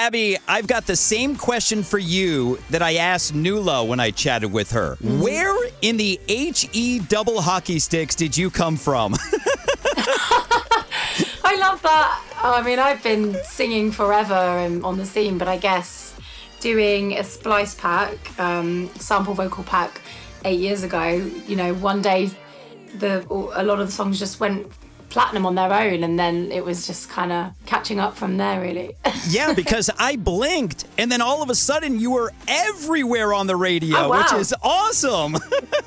Abby, I've got the same question for you that I asked Nuala when I chatted with her. Mm-hmm. Where in the HE double hockey sticks did you come from? I love that. I mean, I've been singing forever and on the scene, but I guess doing a splice pack, sample vocal pack 8 years ago, one day a lot of the songs just went platinum on their own, and then it was just kind of catching up from there, really. Yeah, because I blinked, and then all of a sudden you were everywhere on the radio, which is awesome.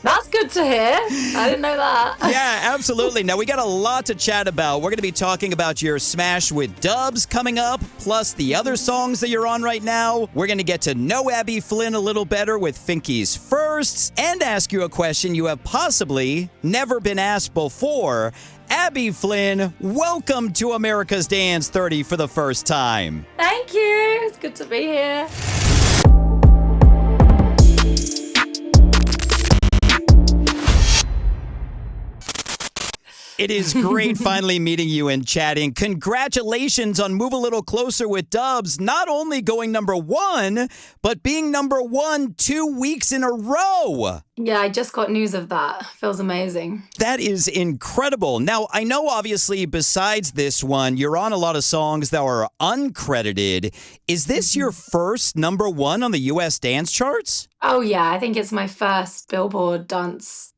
That's good to hear. I didn't know that. Yeah, absolutely. Now, we got a lot to chat about. We're going to be talking about your smash with Dubs coming up, plus the other songs that you're on right now. We're going to get to know Abi Flynn a little better with Finky's Firsts, and ask you a question you have possibly never been asked before. Abi Flynn, welcome to America's Dance 30 for the first time. Thank you. It's good to be here. It is great finally meeting you and chatting. Congratulations on Move a Little Closer with Dubs, not only going #1, but being #1 2 weeks in a row. Yeah, I just got news of that. Feels amazing. That is incredible. Now, I know obviously besides this one, you're on a lot of songs that are uncredited. Is this your first #1 on the US dance charts? Oh, yeah. I think it's my first Billboard dance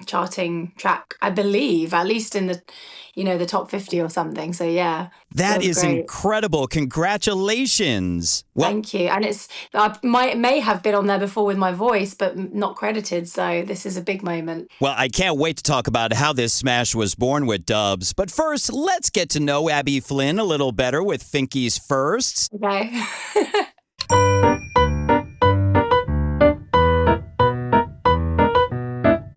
charting track, I believe, at least in the top 50 or something. So yeah, that is great. Incredible. Congratulations. Thank you. And I may have been on there before with my voice, but not credited. So this is a big moment. Well, I can't wait to talk about how this smash was born with Dubs. But first, let's get to know Abi Flynn a little better with Finky's Firsts. Okay.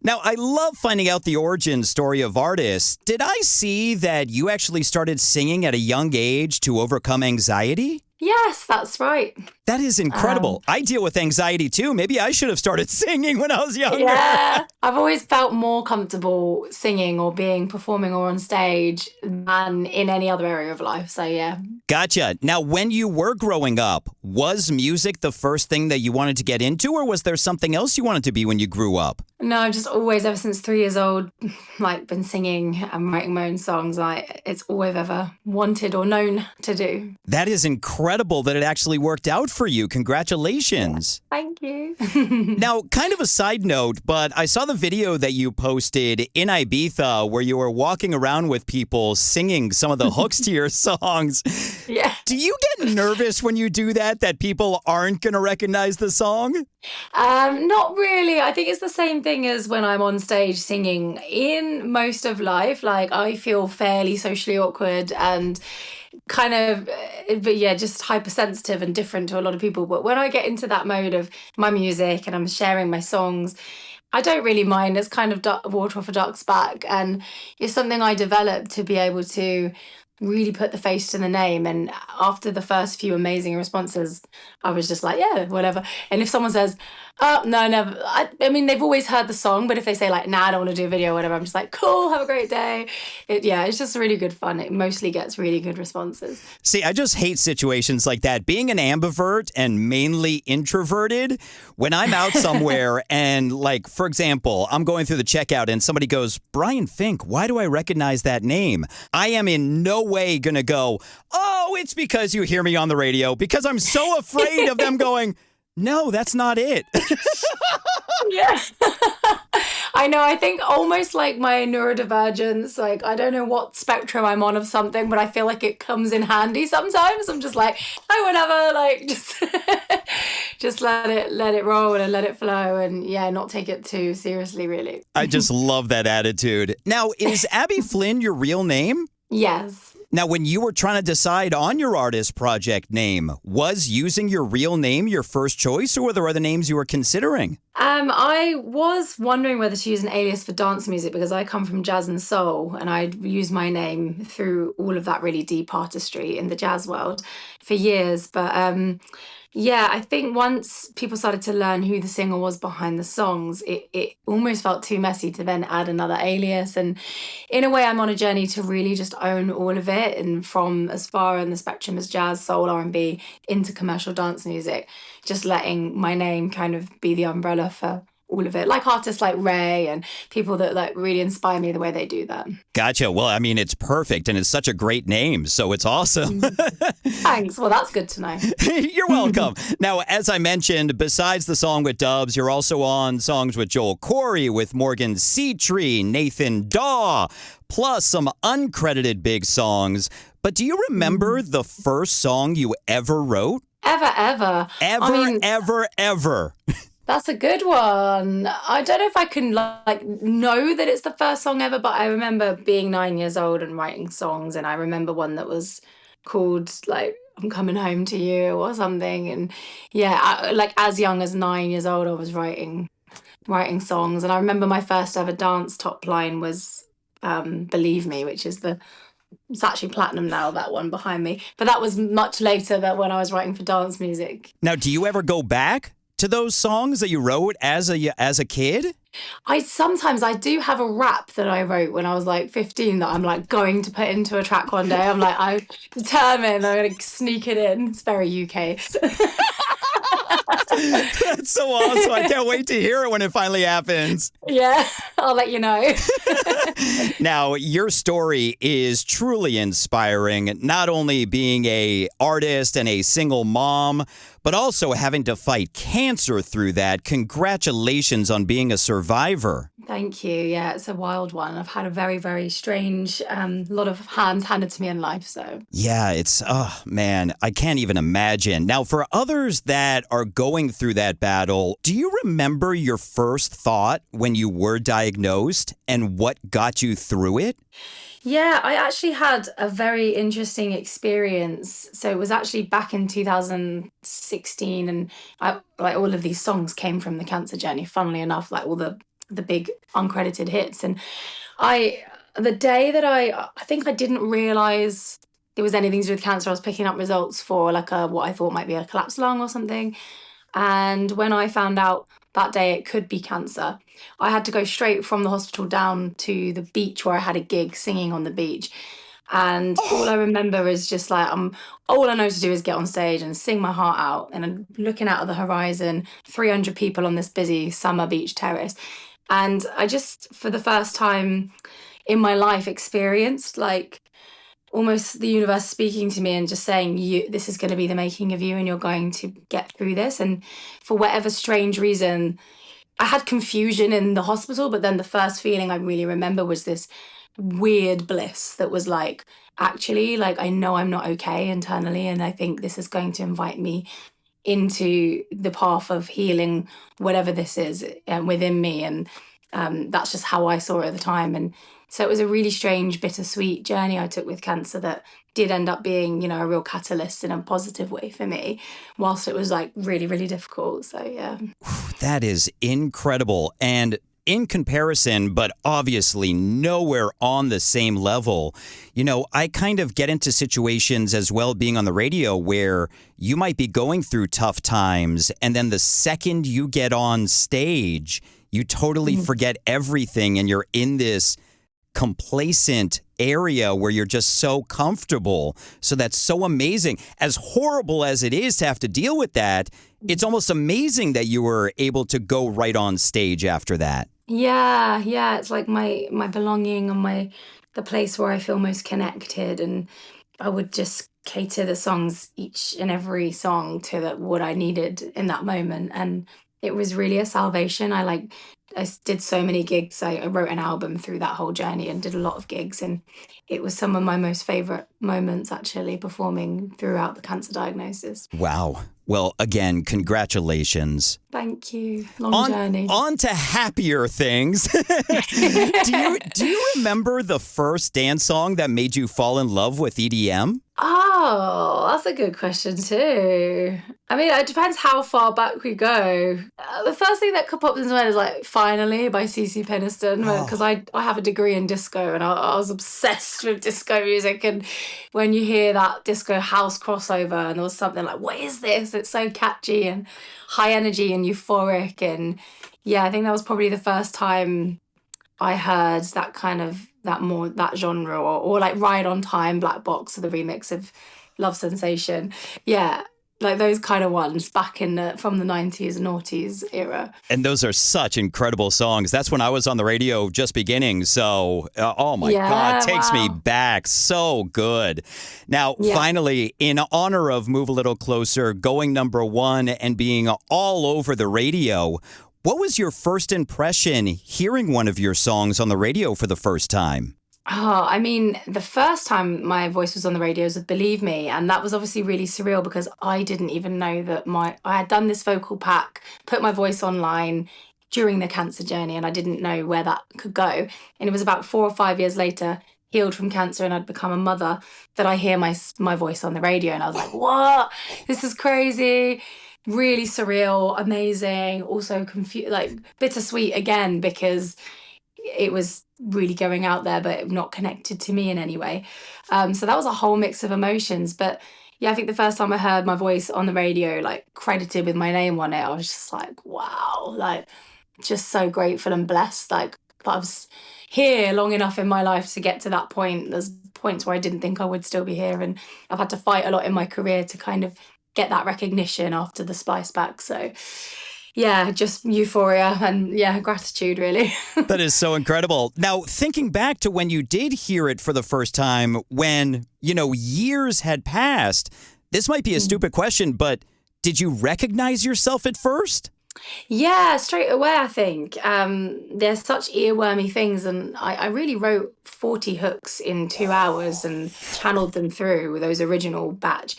Now, I love finding out the origin story of artists. Did I see that you actually started singing at a young age to overcome anxiety? Yes, that's right. That is incredible. I deal with anxiety too. Maybe I should have started singing when I was younger. Yeah, I've always felt more comfortable singing or performing or on stage than in any other area of life. So yeah. Gotcha. Now, when you were growing up, was music the first thing that you wanted to get into, or was there something else you wanted to be when you grew up? No, I've just always, ever since 3 years old, been singing and writing my own songs. It's all I've ever wanted or known to do. That is incredible that it actually worked out for you. Congratulations. Yeah, thank you. Now, kind of a side note, but I saw the video that you posted in Ibiza where you were walking around with people singing some of the hooks to your songs. Yeah. Do you get nervous when you do that people aren't going to recognize the song? Not really. I think it's the same thing as when I'm on stage singing in most of life. I feel fairly socially awkward and kind of, but yeah, just hypersensitive and different to a lot of people. But when I get into that mode of my music and I'm sharing my songs, I don't really mind. It's kind of water off a duck's back, and it's something I developed to be able to really put the face to the name. And after the first few amazing responses, I was just like, yeah, whatever. And if someone says, oh, no, never. I mean, they've always heard the song, but if they say nah, I don't want to do a video or whatever, I'm just like, cool, have a great day. It's just really good fun. It mostly gets really good responses. See, I just hate situations like that. Being an ambivert and mainly introverted, when I'm out somewhere and for example, I'm going through the checkout and somebody goes, Brian Fink, why do I recognize that name? I am in no way going to go, oh, it's because you hear me on the radio, because I'm so afraid of them going, no, that's not it. Yeah. I know. I think almost like my neurodivergence, I don't know what spectrum I'm on of something, but I feel like it comes in handy sometimes. I'm just like, oh, whatever, just let it roll and let it flow and yeah, not take it too seriously, really. I just love that attitude. Now, is Abi Flynn your real name? Yes. Now, when you were trying to decide on your artist project name, was using your real name your first choice, or were there other names you were considering? I was wondering whether to use an alias for dance music because I come from jazz and soul, and I'd used my name through all of that really deep artistry in the jazz world for years. But Yeah, I think once people started to learn who the singer was behind the songs, it almost felt too messy to then add another alias. And in a way, I'm on a journey to really just own all of it, and from as far in the spectrum as jazz, soul, R&B, into commercial dance music, just letting my name kind of be the umbrella for all of it. Like artists like Ray and people that like really inspire me the way they do that. Gotcha. Well, I mean, it's perfect and it's such a great name, so it's awesome. Thanks. Well, that's good to know. You're welcome. Now, as I mentioned, besides the song with Dubs, you're also on songs with Joel Corry, with Morgan Seatree, Nathan Daw, plus some uncredited big songs. But do you remember the first song you ever wrote? Ever. Ever. That's a good one. I don't know if I can like know that it's the first song ever, but I remember being 9 years old and writing songs, and I remember one that was called like "I'm Coming Home to You" or something. And yeah, like as young as 9 years old, I was writing songs, and I remember my first ever dance top line was "Believe Me," which is it's actually platinum now, that one behind me. But that was much later, that when I was writing for dance music. Now, do you ever go back to those songs that you wrote as a kid? I do have a rap that I wrote when I was like 15 that I'm like going to put into a track one day. I'm determined I'm going to sneak it in. It's very UK. That's so awesome. I can't wait to hear it when it finally happens. Yeah, I'll let you know. Now, your story is truly inspiring, not only being a artist and a single mom, but also having to fight cancer through that. Congratulations on being a survivor. Thank you. Yeah, it's a wild one. I've had a very, very strange lot of hands handed to me in life. So yeah, oh man, I can't even imagine. Now, for others that are going through that battle, do you remember your first thought when you were diagnosed and what got you through it? Yeah, I actually had a very interesting experience. So it was actually back in 2016, and like all of these songs came from the cancer journey. Funnily enough, like all the big uncredited hits. And the day that I think I didn't realize it was anything to do with cancer. I was picking up results for like what I thought might be a collapsed lung or something. And when I found out that day it could be cancer, I had to go straight from the hospital down to the beach where I had a gig singing on the beach. And all I remember is just like, all I know to do is get on stage and sing my heart out. And I'm looking out at the horizon, 300 people on this busy summer beach terrace. And I just, for the first time in my life, experienced like almost the universe speaking to me and just saying, this is going to be the making of you and you're going to get through this. And for whatever strange reason, I had confusion in the hospital, but then the first feeling I really remember was this weird bliss that was like, actually, like, I know I'm not okay internally, and I think this is going to invite me into the path of healing whatever this is within me. And that's just how I saw it at the time. And so it was a really strange, bittersweet journey I took with cancer that did end up being, you know, a real catalyst in a positive way for me, whilst it was like really, really difficult. So, yeah. That is incredible. And in comparison, but obviously nowhere on the same level, you know, I kind of get into situations as well, being on the radio, where you might be going through tough times, and then the second you get on stage, you totally forget everything, and you're in this complacent area where you're just so comfortable. So that's so amazing. As horrible as it is to have to deal with that, it's almost amazing that you were able to go right on stage after that. Yeah, it's like my belonging and the place where I feel most connected, and I would just cater the songs, each and every song, to what I needed in that moment. And it was really a salvation. I did so many gigs. I wrote an album through that whole journey and did a lot of gigs, and it was some of my most favorite moments, actually, performing throughout the cancer diagnosis. Wow. Well, again, congratulations. Thank you. Long journey. On to happier things. Do you remember the first dance song that made you fall in love with EDM? Oh, That's a good question too. I mean, it depends how far back we go. The first thing that popped into my head is like "Finally" by CC Peniston, because Oh, I have a degree in disco and I was obsessed with disco music. And when you hear that disco house crossover, and there was something like, "What is this?" It's so catchy and high energy and euphoric. And yeah, I think that was probably the first time I heard that kind of that genre, or like Ride on Time, Black Box, or the remix of Love Sensation. Yeah, like those kind of ones back in from the 90s and noughties era. and those are such incredible songs. That's when I was on the radio just beginning. So, oh my God, Yeah, takes me wow. back. So good. Now, Yeah. finally, in honor of Move a Little Closer, going #1 and being all over the radio, what was your first impression hearing one of your songs on the radio for the first time? Oh, I mean, the first time my voice was on the radio was with Believe Me, and that was obviously really surreal because I didn't even know that I had done this vocal pack, put my voice online during the cancer journey, and I didn't know where that could go. And it was about 4 or 5 years later, healed from cancer, and I'd become a mother, that I hear my voice on the radio, and I was like, "What? This is crazy." Really surreal, amazing, also like bittersweet again because it was really going out there, but not connected to me in any way. So that was a whole mix of emotions. But yeah, I think the first time I heard my voice on the radio, like credited with my name on it, I was just like, wow, like just so grateful and blessed. Like, but I was here long enough in my life to get to that point. There's points where I didn't think I would still be here, and I've had to fight a lot in my career to kind of get that recognition after the Splice back. So yeah, just euphoria and yeah, gratitude really. That is so incredible. Now, thinking back to when you did hear it for the first time, when, years had passed, this might be a stupid question, but did you recognize yourself at first? Yeah, straight away, I think. There's such earwormy things, and I really wrote 40 hooks in 2 hours and channeled them through those original batch.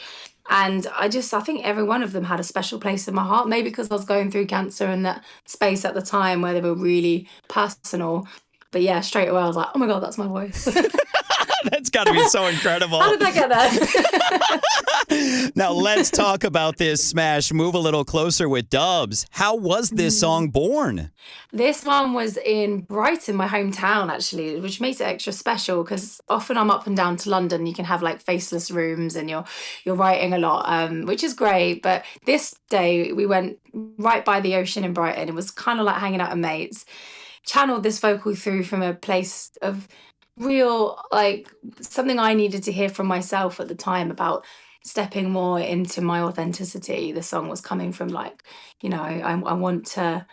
And I think every one of them had a special place in my heart, maybe because I was going through cancer and that space at the time where they were really personal. But yeah, straight away, I was like, oh my God, that's my voice. That's got to be so incredible. How did I get there? Now, let's talk about this smash, Move a Little Closer with Dubs. How was this song born? This one was in Brighton, my hometown, actually, which makes it extra special because often I'm up and down to London. You can have like faceless rooms and you're writing a lot, which is great. But this day we went right by the ocean in Brighton. It was kind of like hanging out with mates. Channeled this vocal through from a place of real, like something I needed to hear from myself at the time about stepping more into my authenticity. The song was coming from like, I want to,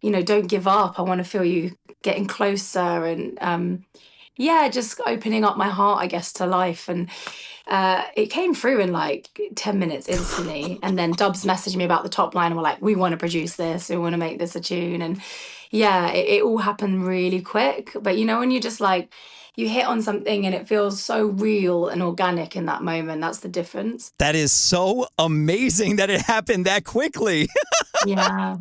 don't give up. I want to feel you getting closer and yeah, just opening up my heart, I guess, to life. And it came through in like 10 minutes instantly. And then Dubs messaged me about the top line and were like, we want to produce this, we want to make this a tune. And yeah, it all happened really quick. But when you just like, you hit on something and it feels so real and organic in that moment. That's the difference. That is so amazing that it happened that quickly. Yeah.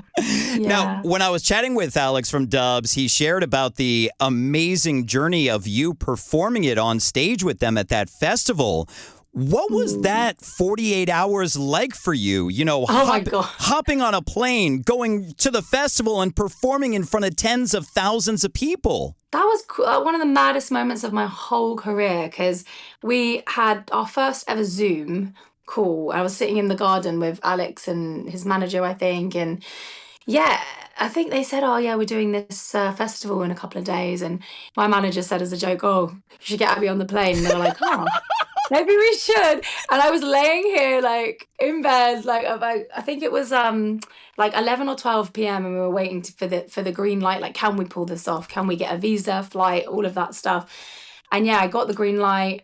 Now, Yeah. when I was chatting with Alex from Dubs, he shared about the amazing journey of you performing it on stage with them at that festival. What was that 48 hours like for you? Oh my God. Hopping on a plane, going to the festival and performing in front of tens of thousands of people. That was one of the maddest moments of my whole career because we had our first ever Zoom call. I was sitting in the garden with Alex and his manager, I think. And yeah, I think they said, oh, yeah, we're doing this festival in a couple of days. And my manager said as a joke, oh, you should get Abby on the plane. And they were like, oh. Maybe we should. And I was laying here like in bed, like about I think it was like 11 or 12 p.m. and we were waiting for the green light. Like, can we pull this off? Can we get a visa, flight, all of that stuff? And yeah, I got the green light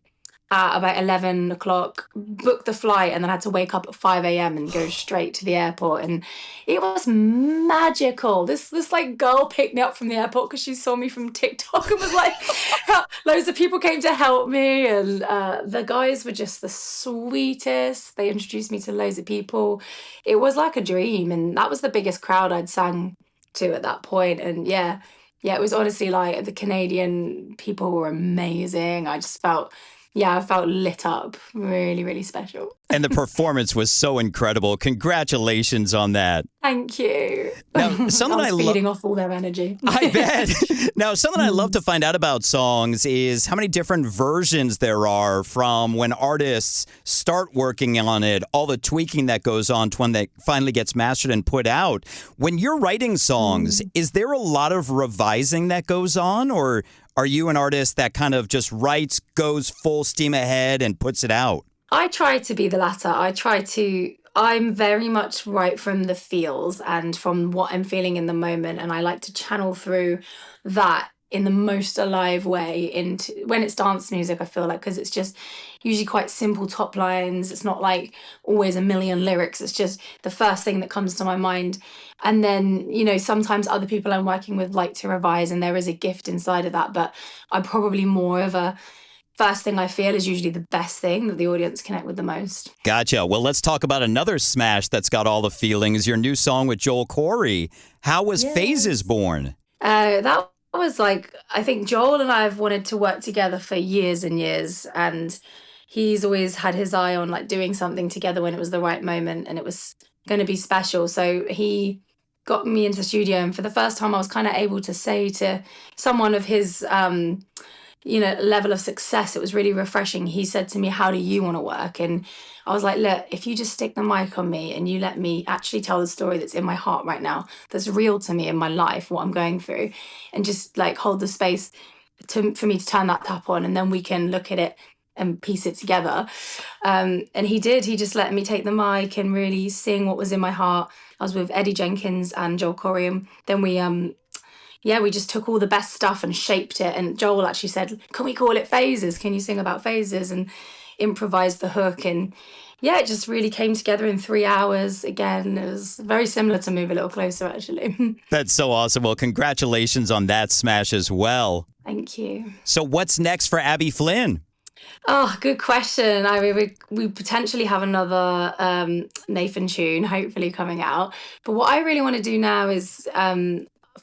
at about 11 o'clock, booked the flight, and then had to wake up at 5 a.m. and go straight to the airport. And it was magical. This like girl picked me up from the airport because she saw me from TikTok and was like, loads of people came to help me. And the guys were just the sweetest. They introduced me to loads of people. It was like a dream. And that was the biggest crowd I'd sang to at that point. And yeah, it was honestly like the Canadian people were amazing. I just felt yeah, I felt lit up. Really, really special. And the performance was so incredible. Congratulations on that. Thank you. Now, something I was feeding off all their energy. I bet. Now, something I love to find out about songs is how many different versions there are from when artists start working on it, all the tweaking that goes on to when that finally gets mastered and put out. When you're writing songs, is there a lot of revising that goes on, or are you an artist that kind of just writes, goes full steam ahead and puts it out? I try to be the latter. I'm very much right from the feels and from what I'm feeling in the moment. And I like to channel through that in the most alive way into when it's dance music, I feel like, because it's just usually quite simple top lines. It's not like always a million lyrics. It's just the first thing that comes to my mind. And then, sometimes other people I'm working with like to revise, and there is a gift inside of that. But I'm probably more of a first thing I feel is usually the best thing that the audience connect with the most. Gotcha. Well, let's talk about another smash that's got all the feelings. Your new song with Joel Corry. How was Phases born? That was like, I think Joel and I have wanted to work together for years and years. And he's always had his eye on like doing something together when it was the right moment and it was going to be special. So he got me into the studio. And for the first time, I was kind of able to say to someone of his level of success, it was really refreshing. He said to me, how do you want to work? And I was like, look, if you just stick the mic on me and you let me actually tell the story that's in my heart right now, that's real to me in my life, what I'm going through, and just like hold the space for me to turn that tap on, and then we can look at it and piece it together. And he did. He just let me take the mic and really sing what was in my heart. I was with Eddie Jenkins and Joel Corry, and then we just took all the best stuff and shaped it. And Joel actually said, can we call it Phases? Can you sing about phases? And improvised the hook. And yeah, it just really came together in 3 hours. Again, it was very similar to Move a Little Closer, actually. That's so awesome. Well, congratulations on that smash as well. Thank you. So what's next for Abi Flynn? Oh, good question. I mean, we potentially have another Nathan tune, hopefully coming out. But what I really want to do now is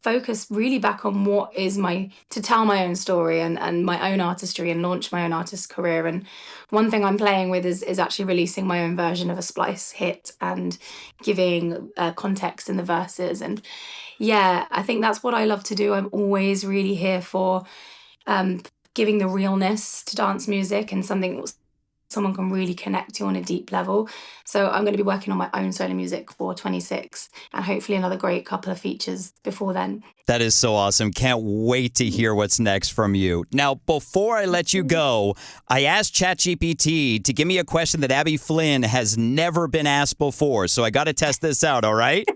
focus really back on what is to tell my own story and my own artistry and launch my own artist career. And one thing I'm playing with is actually releasing my own version of a Splice hit and giving context in the verses. And yeah, I think that's what I love to do. I'm always really here for giving the realness to dance music and something that someone can really connect to on a deep level. So I'm going to be working on my own solo music for 26 and hopefully another great couple of features before then. That is so awesome. Can't wait to hear what's next from you. Now, before I let you go, I asked ChatGPT to give me a question that Abi Flynn has never been asked before. So I got to test this out, all right?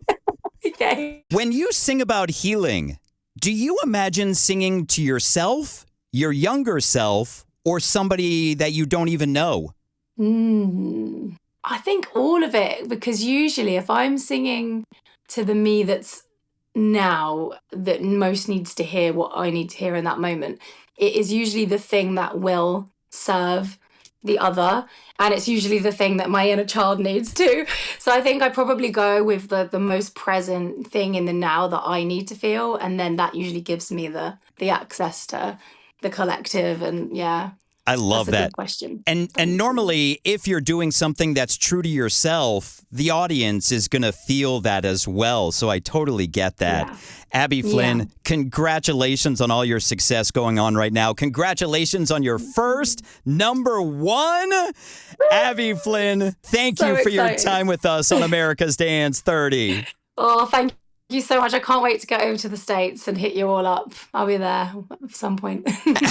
Okay. When you sing about healing, do you imagine singing to yourself, your younger self, or somebody that you don't even know? I think all of it, because usually if I'm singing to the me that's now that most needs to hear what I need to hear in that moment, it is usually the thing that will serve the other, and it's usually the thing that my inner child needs too. So I think I probably go with the most present thing in the now that I need to feel, and then that usually gives me the access to the collective. And yeah, I love that's a that good question. And normally, if you're doing something that's true to yourself, the audience is going to feel that as well. So I totally get that. Yeah. Abi Flynn, congratulations on all your success going on right now. Congratulations on your first #1. Abi Flynn, thank you for your time with us on America's Dance 30. Oh, thank you so much. I can't wait to get over to the States and hit you all up. I'll be there at some point.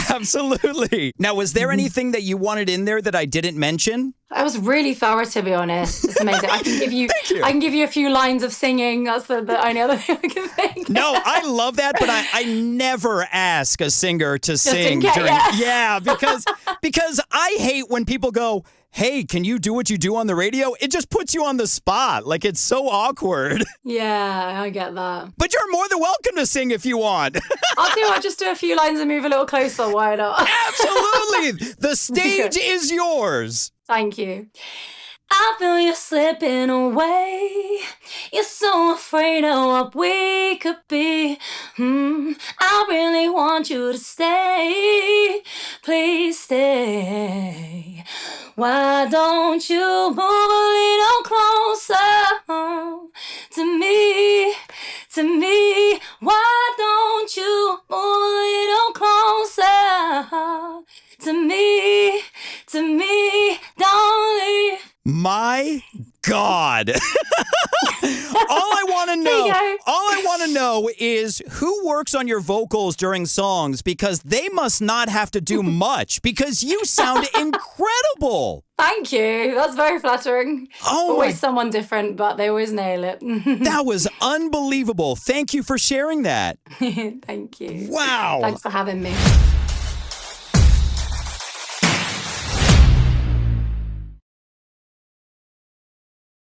Absolutely. Now, was there anything that you wanted in there that I didn't mention? I was really thorough, to be honest. It's amazing. I can give you a few lines of singing. That's the only other thing I can think. No, I love that, but I never ask a singer to sing during. Yeah, because I hate when people go, hey, can you do what you do on the radio? It just puts you on the spot. Like, it's so awkward. Yeah, I get that. But you're more than welcome to sing if you want. I'll just do a few lines and move a little closer. Why not? Absolutely. The stage is yours. Thank you. I feel you slipping away. You're so afraid of what we could be. I really want you to stay. Please stay. Why don't you move a little closer to me? To me. Why don't you move a little closer to me? To me. Don't leave. My God. All I want to know is who works on your vocals during songs, because they must not have to do much, because you sound incredible. Thank you. That's very flattering. Oh, always someone different, but they always nail it. that was unbelievable. Thank you for sharing that. Thank you. Wow. Thanks for having me.